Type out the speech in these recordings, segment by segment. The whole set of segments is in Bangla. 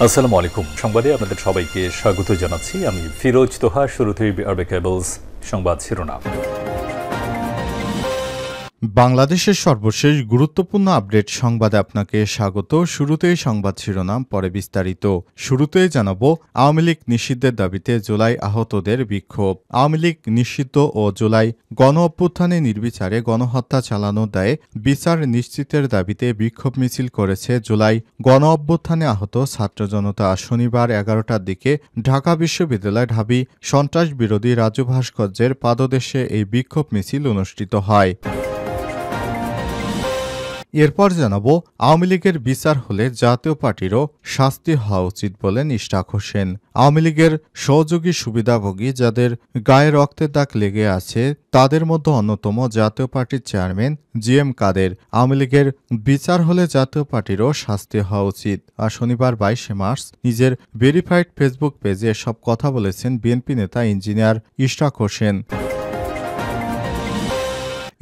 আসসালামু আলাইকুম। সংবাদে আপনাদের সবাইকে স্বাগত জানাচ্ছি। আমি ফিরোজ তোহা। শুরুতেই আরবে কেবলস সংবাদ শিরোনাম। বাংলাদেশের সর্বশেষ গুরুত্বপূর্ণ আপডেট সংবাদে আপনাকে স্বাগত। শুরুতেই সংবাদ শিরোনাম, পরে বিস্তারিত। শুরুতেই জানাবো, আওয়ামী লীগ নিষিদ্ধের দাবিতে জুলাই আহতদের বিক্ষোভ। আওয়ামী লীগ নিষিদ্ধ ও জুলাই গণ অভ্যুত্থানে নির্বিচারে গণহত্যা চালানোর দায়ে বিচার নিশ্চিতের দাবিতে বিক্ষোভ মিছিল করেছে জুলাই গণ অভ্যুত্থানে আহত ছাত্র জনতা। শনিবার 11টার দিকে ঢাকা বিশ্ববিদ্যালয় ঢাবি সন্ত্রাস বিরোধী রাজু ভাস্কর্যের পাদদেশে এই বিক্ষোভ মিছিল অনুষ্ঠিত হয়। এরপর জানাবো, আওয়ামী লীগের বিচার হলে জাতীয় পার্টিরও শাস্তি হওয়া উচিত বলেন ইশরাক হোসেন। আওয়ামী লীগের সহযোগী সুবিধাভোগী যাদের গায়ে রক্তের দাগ লেগে আছে তাদের মধ্যে অন্যতম জাতীয় পার্টির চেয়ারম্যান জিএম কাদের। আওয়ামী লীগের বিচার হলে জাতীয় পার্টিরও শাস্তি হওয়া উচিত। আর শনিবার 22শে মার্চ নিজের ভেরিফাইড ফেসবুক পেজে এসব কথা বলেছেন বিএনপি নেতা ইঞ্জিনিয়ার ইশরাক হোসেন।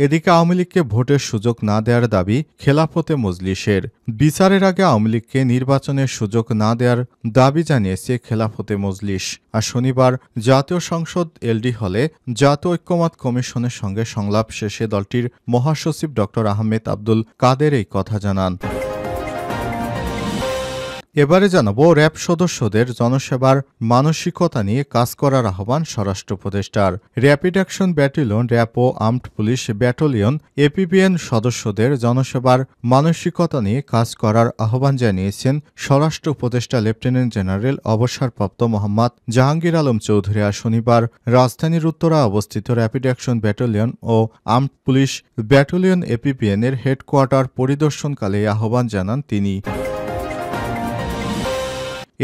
এদিকে আওয়ামী লীগকে ভোটের সুযোগ না দেওয়ার দাবি খেলাফতে মজলিসের। বিচারের আগে আওয়ামী লীগকে নির্বাচনের সুযোগ না দেওয়ার দাবি জানিয়েছে খেলাফতে মজলিস। আর শনিবার জাতীয় সংসদ এলডি হলে জাতীয় ঐক্যমত কমিশনের সঙ্গে সংলাপ শেষে দলটির মহাসচিব ড আহমেদ আব্দুল কাদের এই কথা জানান। এবারে জানাবো, র্যাব সদস্যদের জনসেবার মানসিকতা নিয়ে কাজ করার আহ্বান স্বরাষ্ট্র উপদেষ্টার। র্যাপিড অ্যাকশন ব্যাটালিয়ন, র্যাব ও আর্মড পুলিশ ব্যাটালিয়ন এপিবিএন সদস্যদের জনসেবার মানসিকতা নিয়ে কাজ করার আহ্বান জানিয়েছেন স্বরাষ্ট্র উপদেষ্টা লেফটেন্যান্ট জেনারেল অবসরপ্রাপ্ত মোহাম্মদ জাহাঙ্গীর আলম চৌধুরী। শনিবার রাজধানীর উত্তরা অবস্থিত র্যাপিড অ্যাকশন ব্যাটালিয়ন ও আর্মড পুলিশ ব্যাটালিয়ন এপিবিএনের হেডকোয়ার্টার পরিদর্শনকালে এই আহ্বান জানান তিনি।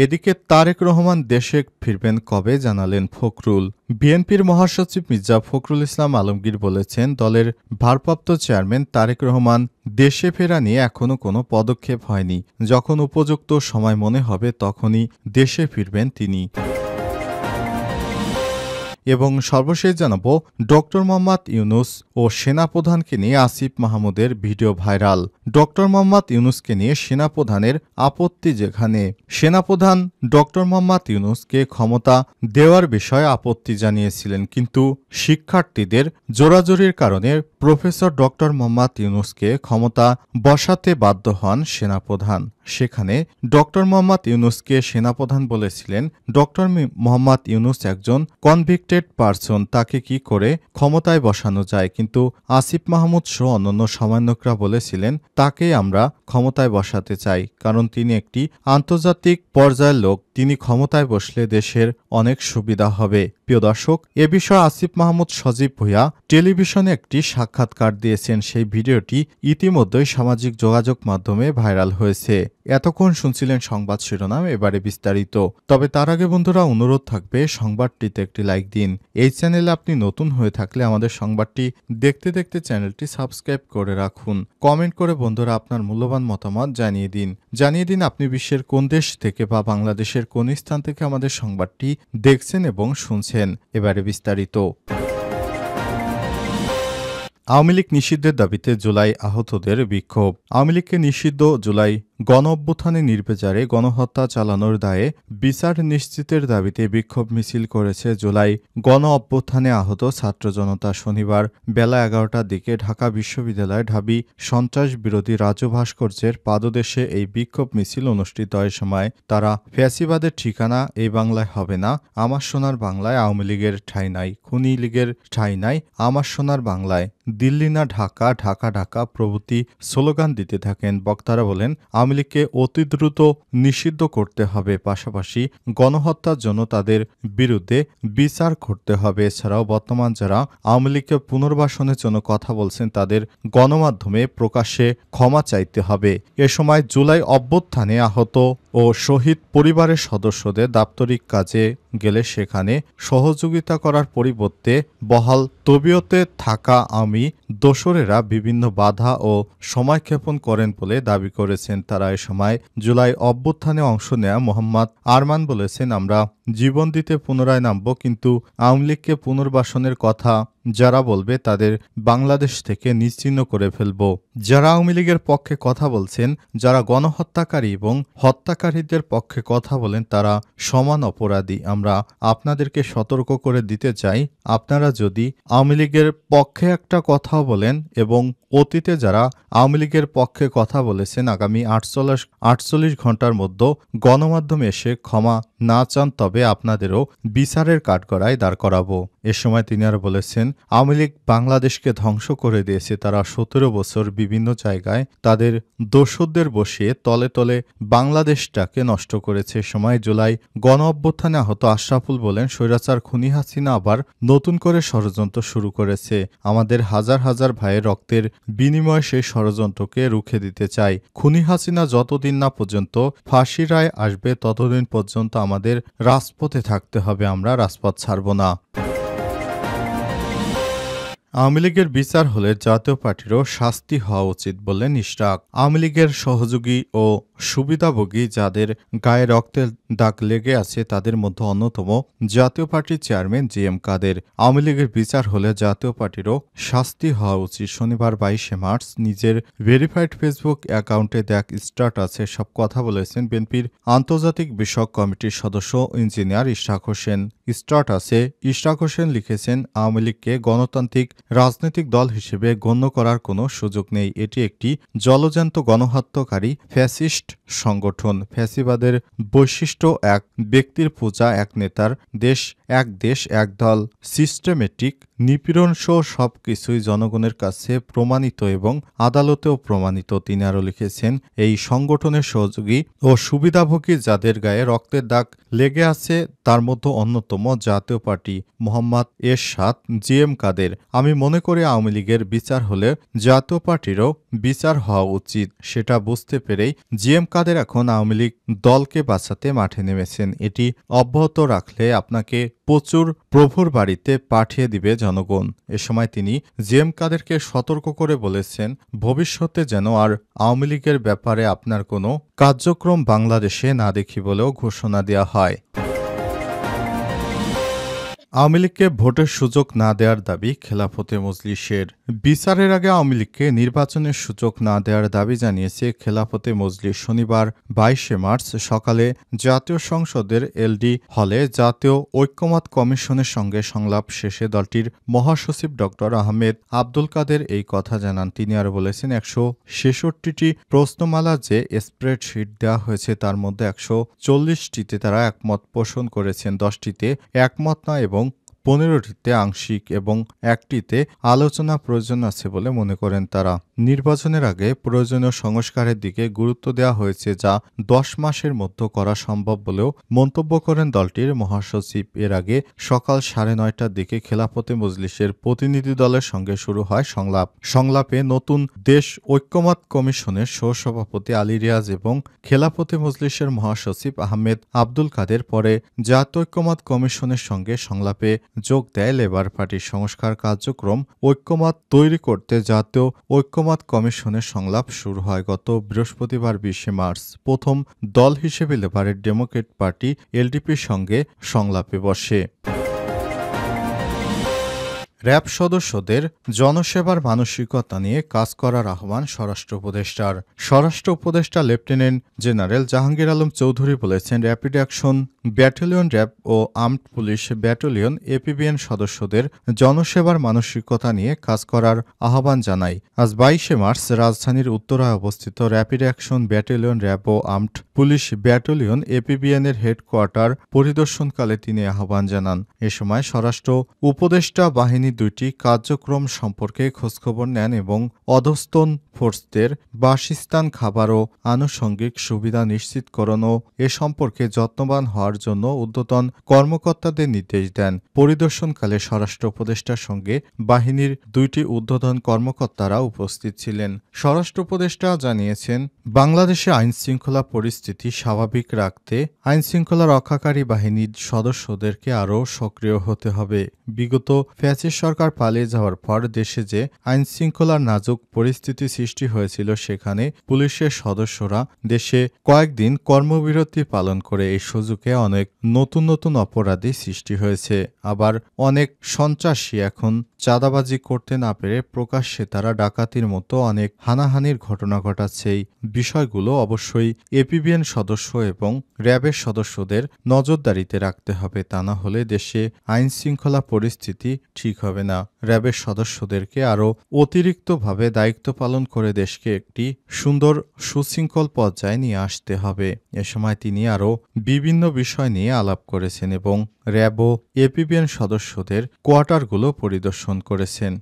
এদিকে তারেক রহমান দেশে ফিরবেন কবে জানালেন ফখরুল। বিএনপির মহাসচিব মির্জা ফখরুল ইসলাম আলমগীর বলেছেন, দলের ভারপ্রাপ্ত চেয়ারম্যান তারেক রহমান দেশে ফেরা নিয়ে এখনও কোনো পদক্ষেপ হয়নি। যখন উপযুক্ত সময় মনে হবে তখনই দেশে ফিরবেন তিনি। এবং সর্বশেষ জানাবো, ডক্টর মোহাম্মদ ইউনুস ও সেনাপ্রধানকে নিয়ে আসিফ মাহমুদের ভিডিও ভাইরাল। ডক্টর মোহাম্মদ ইউনুসকে নিয়ে সেনাপ্রধানের আপত্তি, যেখানে সেনাপ্রধান ডক্টর মোহাম্মদ ইউনুসকে ক্ষমতা দেওয়ার বিষয়ে আপত্তি জানিয়েছিলেন, কিন্তু শিক্ষার্থীদের জোরাজোরির কারণে প্রফেসর ডক্টর মোহাম্মদ ইউনুসকে ক্ষমতা বসাতে বাধ্য হন সেনাপ্রধান। সেখানে ডক্টর মোহাম্মদ ইউনুসকে সেনাপ্রধান বলেছিলেন, ডক্টর মোহাম্মদ ইউনুস একজন কনভিক্টেড পারসন, তাকে কি করে ক্ষমতায় বসানো যায়। কিন্তু আসিফ মাহমুদ সহ অন্যান্য সমন্বয়করা বলেছিলেন, তাকেই আমরা ক্ষমতায় বসাতে চাই, কারণ তিনি একটি আন্তর্জাতিক পর্যায়ের লোক। তিনি ক্ষমতায় বসলে দেশের অনেক সুবিধা হবে। প্রিয় দর্শক, এ বিষয়ে আসিফ মাহমুদ সজীব ভূঁইয়া টেলিভিশনে একটি সাক্ষাৎকার দিয়েছেন। সেই ভিডিওটি ইতিমধ্যেই সামাজিক যোগাযোগ মাধ্যমে ভাইরাল হয়েছে। এতক্ষণ শুনছিলেন সংবাদ শিরোনাম, এবারে বিস্তারিত। তবে তার আগে বন্ধুরা, অনুরোধ থাকবে সংবাদটিতে একটি লাইক দিন। এই চ্যানেলে আপনি নতুন হয়ে থাকলে আমাদের সংবাদটি দেখতে দেখতে চ্যানেলটি সাবস্ক্রাইব করে রাখুন। কমেন্ট করে বন্ধুরা আপনার মূল্যবান মতামত জানিয়ে দিন আপনি বিশ্বের কোন দেশ থেকে বা বাংলাদেশের কোন স্থান থেকে আমাদের সংবাদটি দেখছেন এবং শুনছেন। এবারে বিস্তারিত। আওয়ামী লীগ নিষিদ্ধের দাবিতে জুলাই আহতদের বিক্ষোভ। আওয়ামী লীগকে নিষিদ্ধ জুলাই গণ অভ্যুত্থানে নির্বিচারে গণহত্যা চালানোর দায়ে বিচার নিশ্চিতের দাবিতে বিক্ষোভ মিছিল করেছে জুলাই গণ অভ্যুত্থানে আহত ছাত্র জনতা। শনিবার বেলা 11টার দিকে ঢাকা বিশ্ববিদ্যালয় ঢাবি সন্ত্রাস বিরোধী রাজু ভাস্কর্যের পাদদেশে এই বিক্ষোভ মিছিল অনুষ্ঠিত হয়। সময় তারা, ফ্যাসিবাদের ঠিকানা এই বাংলায় হবে না, আমার সোনার বাংলায় আওয়ামী লীগের ঠাঁই নাই, খুনি লীগের ঠাঁই নাই আমার সোনার বাংলায়, দিল্লি না ঢাকা, ঢাকা ঢাকা প্রভৃতি স্লোগান দিতে থাকেন। বক্তারা বলেন, আওয়ামী লীগকে অতি দ্রুত নিষিদ্ধ করতে হবে, পাশাপাশি গণহত্যার জন্য তাদের বিরুদ্ধে বিচার করতে হবে। এছাড়াও বর্তমান যারা আওয়ামী লীগকে পুনর্বাসনের জন্য কথা বলছেন তাদের গণমাধ্যমে প্রকাশ্যে ক্ষমা চাইতে হবে। এ সময় জুলাই অভ্যুত্থানে আহত ও শহীদ পরিবারের সদস্যদের দাপ্তরিক কাজে গেলে সেখানে সহযোগিতা করার পরিবর্তে বহাল তবিয়তে থাকা আমি দোসরেরা বিভিন্ন বাধা ও সময়ক্ষেপণ করেন বলে দাবি করেছেন তারা। এ সময় জুলাই অভ্যুত্থানে অংশ নেয়া মোহাম্মদ আরমান বলেছেন, আমরা জীবন দিতে পুনরায় নামব, কিন্তু আওয়ামী লীগকে পুনর্বাসনের কথা যারা বলবে তাদের বাংলাদেশ থেকে নিশ্চিহ্ন করে ফেলব। যারা আওয়ামী লীগের পক্ষে কথা বলছেন, যারা গণহত্যাকারী এবং হত্যাকারীদের পক্ষে কথা বলেন তারা সমান অপরাধী। আমরা আপনাদেরকে সতর্ক করে দিতে চাই, আপনারা যদি আওয়ামী লীগের পক্ষে একটা কথাও বলেন এবং অতীতে যারা আওয়ামী লীগের পক্ষে কথা বলেছেন আগামী 48 ঘন্টার মধ্যে গণমাধ্যমে এসে ক্ষমা না চান তবে আপনাদেরও বিচারের কাঠগড়ায় দাঁড় করাবো। এ সময় তিনি আর বলেছেন, আওয়ামী লীগ বাংলাদেশকে ধ্বংস করে দিয়েছে। তারা 17 বছর বিভিন্ন জায়গায় তাদের দোসরদের বসিয়ে তলে তলে বাংলাদেশটাকে নষ্ট করেছে। সময় জুলাই গণ অভ্যুত্থানে আহত আশরাফুল বলেন, স্বৈরাচার খুনি হাসিনা আবার নতুন করে ষড়যন্ত্র শুরু করেছে। আমাদের হাজার হাজার ভাইয়ের রক্তের বিনিময়ে সেই ষড়যন্ত্রকে রুখে দিতে চাই। খুনি হাসিনা যতদিন না পর্যন্ত ফাঁসি রায় আসবে ততদিন পর্যন্ত আমাদের রাজপথে থাকতে হবে, আমরা রাজপথ ছাড়ব না। আওয়ামী লীগের বিচার হলে জাতীয় পার্টিরও শাস্তি হওয়া উচিত বললেন ইশরাক। আওয়ামী লীগের সহযোগী ও সুবিধাভোগী যাদের গায়ে রক্তের দাগ লেগে আছে তাদের মধ্যে অন্যতম জাতীয় পার্টির চেয়ারম্যান জি.এম. কাদের। আওয়ামী লীগের বিচার হলে জাতীয় পার্টিরও শাস্তি হওয়া উচিত। শনিবার 22 মার্চ নিজের ভেরিফাইড ফেসবুক অ্যাকাউন্টে দেখ স্ট্যাটাসে সব কথা বলেছেন বিএনপির আন্তর্জাতিক বিষয়ক কমিটির সদস্য ইঞ্জিনিয়ার ইশরাক হোসেন। স্ট্যাটাসে ইশরাক হোসেন লিখেছেন, আওয়ামী লীগকে গণতান্ত্রিক রাজনৈতিক দল হিসেবে গণ্য করার কোনো সুযোগ নেই। এটি একটি জলজ্যান্ত গণহত্যাকারী ফ্যাসিস্ট সংগঠন। ফ্যাসিবাদের বৈশিষ্ট্য এক ব্যক্তির পূজা, এক নেতার দেশ, এক দল, সিস্টেমেটিক নিপীড়ন সহ সবকিছুই জনগণের কাছে প্রমাণিত এবং আদালতেও প্রমাণিত। তিনি আরও লিখেছেন, এই সংগঠনের সহযোগী ও সুবিধাভোগী যাদের গায়ে রক্তের দাগ লেগে আছে তার মধ্যে অন্যতম জাতীয় পার্টি মোহাম্মদ এরশাদ, জি.এম. কাদের। আমি মনে করি আওয়ামী লীগের বিচার হলে জাতীয় পার্টিরও বিচার হওয়া উচিত। সেটা বুঝতে পেরেই জি.এম. কাদের এখন আওয়ামী লীগ দলকে বাঁচাতে মাঠে নেমেছেন। এটি অব্যাহত রাখলে আপনাকে প্রচুর প্রভুর বাড়িতে পাঠিয়ে দিবে জনগণ। এ সময় তিনি জি.এম. কাদেরকে সতর্ক করে বলেছেন, ভবিষ্যতে যেন আর আওয়ামী লীগের ব্যাপারে আপনার কোনো কার্যক্রম বাংলাদেশে না দেখি বলেও ঘোষণা দেওয়া হয়। আওয়ামী লীগকে ভোটের সুযোগ না দেওয়ার দাবি খেলাফতে মজলিসের। বিচারের আগে আওয়ামী লীগকে নির্বাচনের সুযোগ না দেওয়ার দাবি জানিয়েছে খেলাফতে মজলিস। শনিবার 22 মার্চ সকালে জাতীয় সংসদের এলডি হলে জাতীয় ঐক্যমত কমিশনের সঙ্গে সংলাপ শেষে দলটির মহাসচিব ড আহমেদ আব্দুল কাদের এই কথা জানান। তিনি আরও বলেছেন, 166টি প্রশ্নমালা যে স্প্রেডশিট দেওয়া হয়েছে তার মধ্যে 140টিতে তারা একমত পোষণ করেছেন, 10টিতে একমত নয় এবং 15টিতে আংশিক এবং 1টিতে আলোচনা প্রয়োজন আছে বলে মনে করেন তারা। নির্বাচনের আগে প্রয়োজনীয় সংস্কারের দিকে গুরুত্ব দেওয়া হয়েছে, যা 10 মাসের মধ্যে করা সম্ভব বলেও মন্তব্য করেন দলটির মহাসচিব। এর আগে সকাল 9:30টার দিকে খেলাফতে মজলিসের প্রতিনিধি দলের সঙ্গে শুরু হয় সংলাপে নতুন দেশ ঐক্যমত কমিশনের সহসভাপতি আলী রিয়াজ এবং খেলাফতে মজলিসের মহাসচিব আহমেদ আব্দুল কাদের পরে জাতীয় ঐক্যমত কমিশনের সঙ্গে সংলাপে যোগ দেয় লেবার পার্টির। সংস্কার কার্যক্রম ঐক্যমত তৈরি করতে জাতীয় ঐক্যমত কমিশনের সংলাপ শুরু হয় গত বৃহস্পতিবার 20 মার্চ। প্রথম দল হিসেবে লেবারের ডেমোক্রেট পার্টি এলডিপির সঙ্গে সংলাপে বসে। র‍্যাব সদস্যদের জনসেবার মানসিকতা নিয়ে কাজ করার আহ্বান স্বরাষ্ট্র উপদেষ্টার। স্বরাষ্ট্র উপদেষ্টা লেফটেন্যান্ট জেনারেল জাহাঙ্গীর আলম চৌধুরী বলেছেন, র্যাপিড অ্যাকশন ব্যাটালিয়ন র্যাব ও আর্মড পুলিশ ব্যাটালিয়ন এপিবিএন সদস্যদের জনসেবার মানসিকতা নিয়ে কাজ করার আহ্বান জানায়। আজ 22 মার্চ রাজধানীর উত্তরায় অবস্থিত র্যাপিড অ্যাকশন ব্যাটালিয়ন র্যাব ও আর্মড পুলিশ ব্যাটালিয়ন এপিবিএনের হেডকোয়ার্টার পরিদর্শনকালে তিনি আহ্বান জানান। এ সময় স্বরাষ্ট্র উপদেষ্টা বাহিনী দুইটি কার্যক্রম সম্পর্কে খোঁজখবর নেন এবং অধস্তন ফোর্সদের বাসস্থান, খাবার ও আনুষঙ্গিক সুবিধা নিশ্চিতকরণ ও এ সম্পর্কে যত্নবান হওয়ার জন্য ঊর্ধ্বতন কর্মকর্তাদের নির্দেশ দেন। পরিদর্শনকালে স্বরাষ্ট্র উপদেষ্টার সঙ্গে বাহিনীর দুইটি ঊর্ধ্বতন কর্মকর্তারা উপস্থিত ছিলেন। স্বরাষ্ট্র উপদেষ্টা জানিয়েছেন, বাংলাদেশে আইনশৃঙ্খলা পরিস্থিতি পরিস্থিতি স্বাভাবিক রাখতে আইনশৃঙ্খলা রক্ষাকারী বাহিনীর সদস্যদেরকে আরও সক্রিয় হতে হবে। বিগত ফ্যাসিস্ট সরকার পালিয়ে যাওয়ার পর দেশে যে আইনশৃঙ্খলার নাজুক পরিস্থিতি সৃষ্টি হয়েছিল, সেখানে পুলিশের সদস্যরা দেশে কয়েকদিন কর্মবিরতি পালন করে এই সুযোগে অনেক নতুন নতুন অপরাধী সৃষ্টি হয়েছে। আবার অনেক সন্ত্রাসী এখন চাঁদাবাজি করতে না পেরে প্রকাশ্যে তারা ডাকাতির মতো অনেক হানাহানির ঘটনা ঘটাচ্ছে। এই বিষয়গুলো অবশ্যই এপিবিএন সদস্য এবং র্যাবের সদস্যদের নজরদারিতে রাখতে হবে। তা না হলে দেশে আইন শৃঙ্খলা পরিস্থিতি ঠিক হবে না। র্যাবের সদস্যদেরকে আরও অতিরিক্তভাবে দায়িত্ব পালন করে দেশকে একটি সুন্দর সুশৃঙ্খল পর্যায়ে নিয়ে আসতে হবে। এ সময় তিনি আরও বিভিন্ন বিষয় নিয়ে আলাপ করেছেন এবং র্যাব ও এপিবিএন সদস্যদের কোয়ার্টারগুলো পরিদর্শন করেছেন।